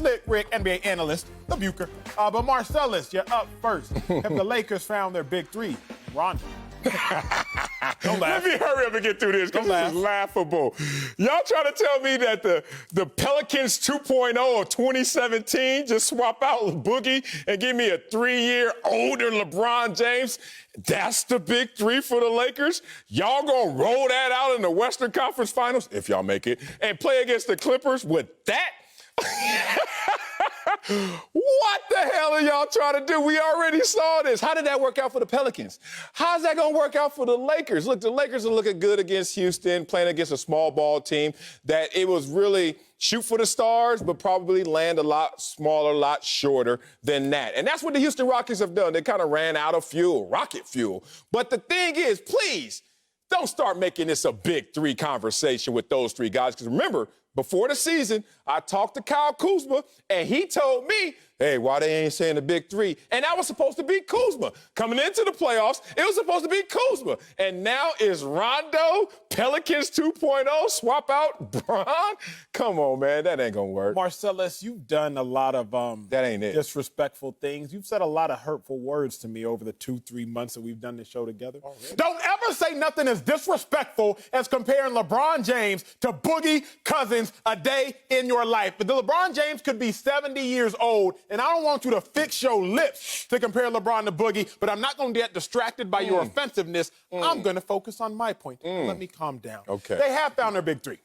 Slick Rick, NBA analyst, the Bucher. But Marcellus, you're up first. Have the Lakers found their big three? Rondo. Don't laugh. Let me hurry up and get through this because this is laughable. Y'all trying to tell me that the Pelicans 2.0 of 2017 just swap out Boogie and give me a 3-year older LeBron James? That's the big three for the Lakers? Y'all gonna roll that out in the Western Conference Finals, if y'all make it, and play against the Clippers with that? What the hell are y'all trying to do? We already saw this. How did that work out for the Pelicans? How's that going to work out for the Lakers? Look, the Lakers are looking good against Houston, playing against a small ball team that it was really shoot for the stars, but probably land a lot smaller, a lot shorter than that. And that's what the Houston Rockets have done. They kind of ran out of fuel, rocket fuel. But the thing is, please, don't start making this a big three conversation with those three guys. Because remember, before the season, I talked to Kyle Kuzma, and he told me, hey, why they ain't saying the big three? And that was supposed to be Kuzma. Coming into the playoffs, it was supposed to be Kuzma. And now is Rondo, Pelicans 2.0, swap out Bron? Come on, man, that ain't gonna work. Marcellus, you've done a lot of that ain't it. disrespectful things. You've said a lot of hurtful words to me over the 2-3 months that we've done this show together. Oh, really? Don't ever say nothing as disrespectful as comparing LeBron James to Boogie Cousins a day in your life. But the LeBron James could be 70 years old, and I don't want you to fix your lips to compare LeBron to Boogie, but I'm not going to get distracted by your offensiveness. I'm going to focus on my point. Let me calm down. Okay. They have found their big three.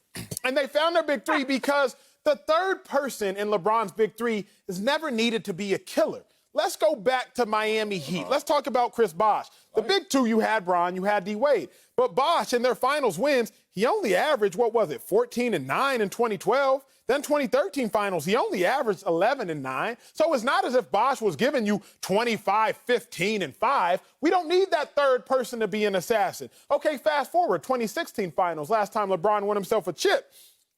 And they found their big three because the third person in LeBron's big three is never needed to be a killer. Let's go back to Miami Heat. Let's talk about Chris Bosh. The big two, you had Bron, you had D-Wade. But Bosh, in their finals wins, he only averaged, 14-9 in 2012. Then 2013 finals, he only averaged 11-9. So it's not as if Bosh was giving you 25, 15, and 5. We don't need that third person to be an assassin. Okay, fast forward, 2016 finals, last time LeBron won himself a chip.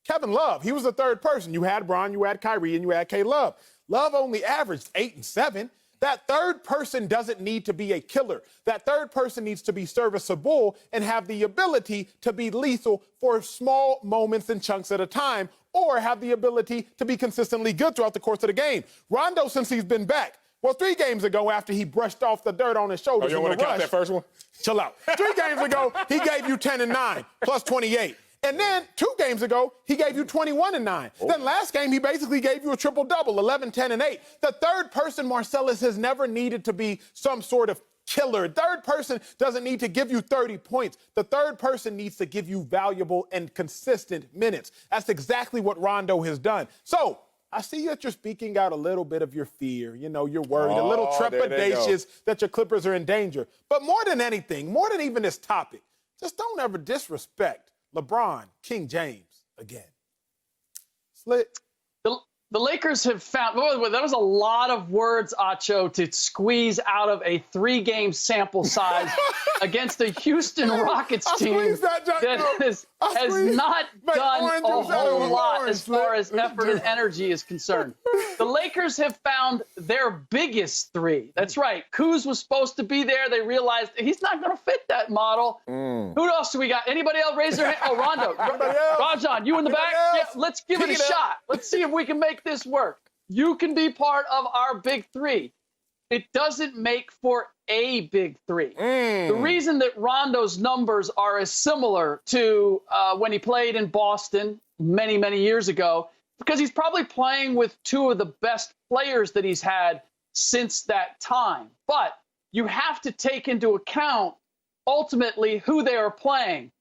Kevin Love, he was the third person. You had Bron, you had Kyrie, and you had K-Love. Love only averaged 8 and 7. That third person doesn't need to be a killer. That third person needs to be serviceable and have the ability to be lethal for small moments and chunks at a time, or have the ability to be consistently good throughout the course of the game. Rondo, since he's been back, 3 games ago after he brushed off the dirt on his shoulders. You don't want to count that first one? Chill out. 3 games ago, he gave you 10 and 9, plus 28. And then 2 games ago, he gave you 21 and 9. Oh. Then last game, he basically gave you a triple-double, 11, 10, and 8. The third person, Marcellus, has never needed to be some sort of killer. Third person doesn't need to give you 30 points. The third person needs to give you valuable and consistent minutes. That's exactly what Rondo has done. So I see that you're speaking out a little bit of your fear. You know, you're worried, a little trepidatious that your Clippers are in danger. But more than anything, more than even this topic, just don't ever disrespect LeBron, King James, again. Slick. The Lakers have found, that was a lot of words, Acho, to squeeze out of a 3-game sample size against a Houston Rockets team that has not done a whole lot as far as effort and energy is concerned. The Lakers have found their biggest three. That's right. Kuz was supposed to be there. They realized he's not going to fit that model. Who else do we got? Anybody else raise their hand? Oh, Rondo. Rajon, you in the back? Yeah, let's give it a shot. Let's see if we can make this work. You can be part of our big three. It doesn't make for a big three. The reason that Rondo's numbers are as similar to when he played in Boston many, many years ago, because he's probably playing with 2 of the best players that he's had since that time. But you have to take into account ultimately who they are playing.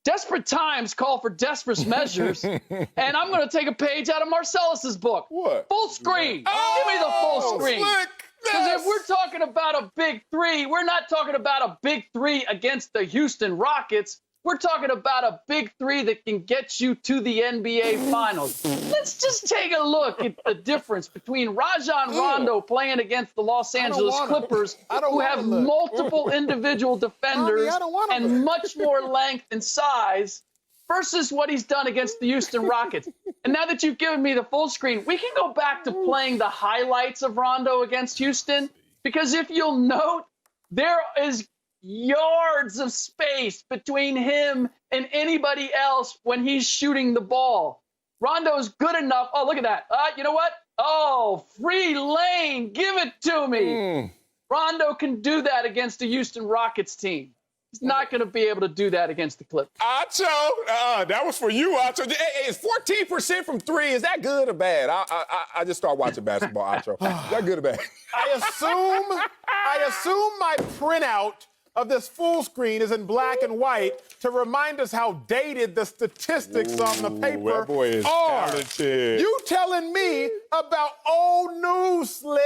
Desperate times call for desperate measures, and I'm going to take a page out of Marcellus's book. What? Full screen. Give me the full screen. Because if we're talking about a big three, we're not talking about a big three against the Houston Rockets. We're talking about a big three that can get you to the NBA Finals. Let's just take a look at the difference between Rajon Rondo playing against the Los Angeles Clippers, who have multiple individual defenders and much more length and size, versus what he's done against the Houston Rockets. And now that you've given me the full screen, we can go back to playing the highlights of Rondo against Houston, because if you'll note, there is yards of space between him and anybody else when he's shooting the ball. Rondo's good enough. Oh, look at that. You know what? Oh, free lane. Give it to me. Rondo can do that against the Houston Rockets team. He's not going to be able to do that against the Clippers. Acho, that was for you, Acho. Hey, is 14% from three, is that good or bad? I just started watching basketball, Acho. Is that good or bad? I assume my printout of this full screen is in black and white to remind us how dated the statistics on the paper that boy is are. talented. You telling me about old news, Slick?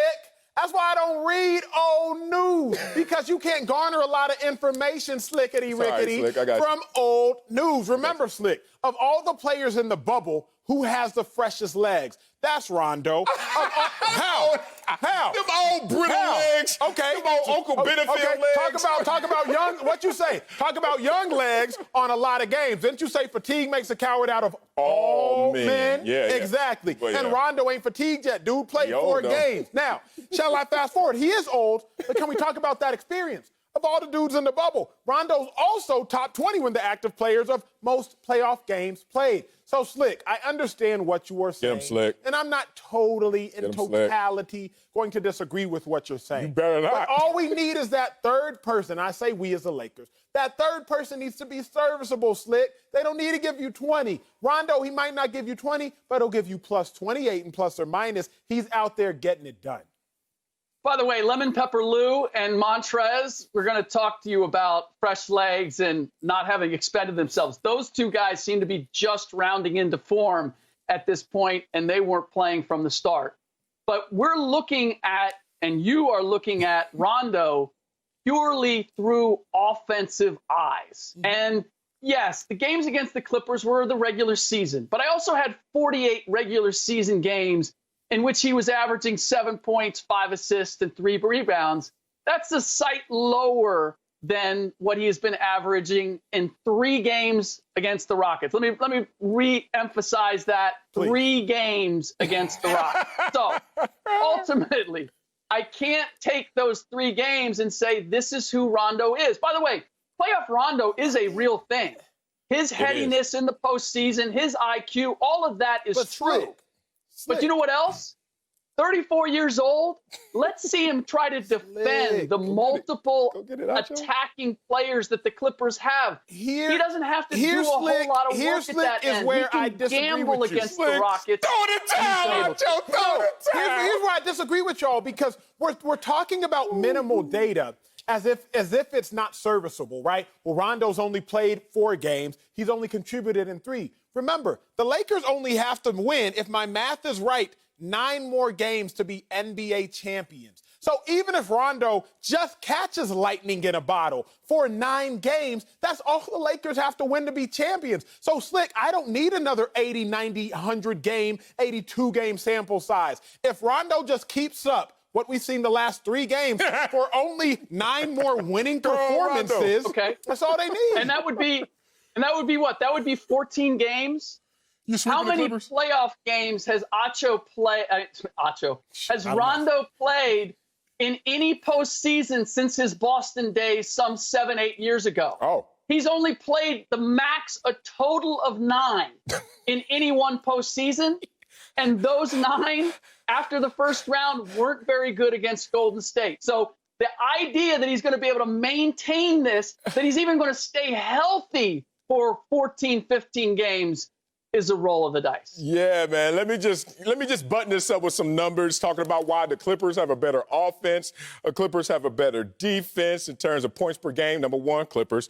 That's why I don't read old news, because you can't garner a lot of information, Slickety-rickety, Slick, I got you. from old news. Remember, Slick, of all the players in the bubble, who has the freshest legs? That's Rondo. How? Them old brittle legs. Okay. Them old Uncle Benefield legs. Talk about young. What you say? Talk about young legs on a lot of games. Didn't you say fatigue makes a coward out of all men? Yeah. Exactly. Well, yeah. And Rondo ain't fatigued yet. Dude played 4 games. Now, shall I fast forward? He is old, but can we talk about that experience? Of all the dudes in the bubble, Rondo's also top 20 when the active players of most playoff games played. So, Slick, I understand what you are saying. Get him, Slick. And I'm not totally, in totality, going to disagree with what you're saying. You better not. But all we need is that third person. I say we as the Lakers. That third person needs to be serviceable, Slick. They don't need to give you 20. Rondo, he might not give you 20, but he'll give you plus 28 and plus or minus. He's out there getting it done. By the way, Lemon Pepper Lou and Montrez, we're going to talk to you about fresh legs and not having expended themselves. Those two guys seem to be just rounding into form at this point, and they weren't playing from the start. But we're looking at, and you are looking at, Rondo purely through offensive eyes. And yes, the games against the Clippers were the regular season, but I also had 48 regular season games in which he was averaging 7 points, 5 assists, and 3 rebounds. That's a sight lower than what he has been averaging in 3 games against the Rockets. Let me re-emphasize that. Please. 3 games against the Rockets. So ultimately, I can't take those 3 games and say this is who Rondo is. By the way, playoff Rondo is a real thing. His headiness in the postseason, his IQ, all of that is true. But you know what else? 34 years old. Let's see him try to defend the multiple attacking players that the Clippers have. He doesn't have to do a whole lot of work at that end. He can gamble against the Rockets. Throw the towel, Acho. Throw the towel. Here's why I disagree with y'all, because we're talking about minimal data as if it's not serviceable, right? Well, Rondo's only played 4 games. He's only contributed in 3. Remember, the Lakers only have to win, if my math is right, 9 more games to be NBA champions. So even if Rondo just catches lightning in a bottle for 9 games, that's all the Lakers have to win to be champions. So, Slick, I don't need another 80, 90, 100 game, 82 game sample size. If Rondo just keeps up what we've seen the last 3 games for only 9 more winning performances, that's all they need. And that would be what? That would be 14 games. How many playoff games has Rondo played in any postseason since his Boston days some 7-8 years ago? Oh. He's only played the max a total of 9 in any one postseason. And those 9 after the first round weren't very good against Golden State. So the idea that he's going to be able to maintain this, that he's even going to stay healthy for 14, 15 games, is a roll of the dice. Yeah, man. Let me just button this up with some numbers, talking about why the Clippers have a better offense. The Clippers have a better defense in terms of points per game. Number 1, Clippers.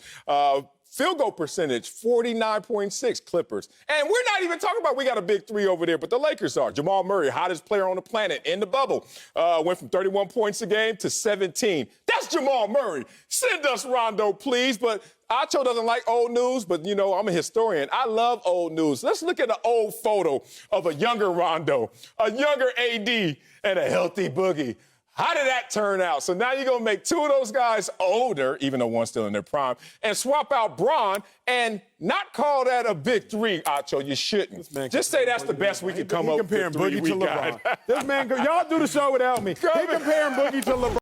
Field goal percentage, 49.6, Clippers. And we're not even talking about we got a big 3 over there, but the Lakers are. Jamal Murray, hottest player on the planet in the bubble, went from 31 points a game to 17. That's Jamal Murray. Send us Rondo, please. But Acho doesn't like old news, but, you know, I'm a historian. I love old news. Let's look at an old photo of a younger Rondo, a younger AD, and a healthy Boogie. How did that turn out? So now you're going to make 2 of those guys older, even though one's still in their prime, and swap out Bron and not call that a big 3, Acho. You shouldn't. Just say that's the best we could come up with. Comparing Boogie to LeBron. This man, y'all do the show without me. He comparing Boogie to LeBron.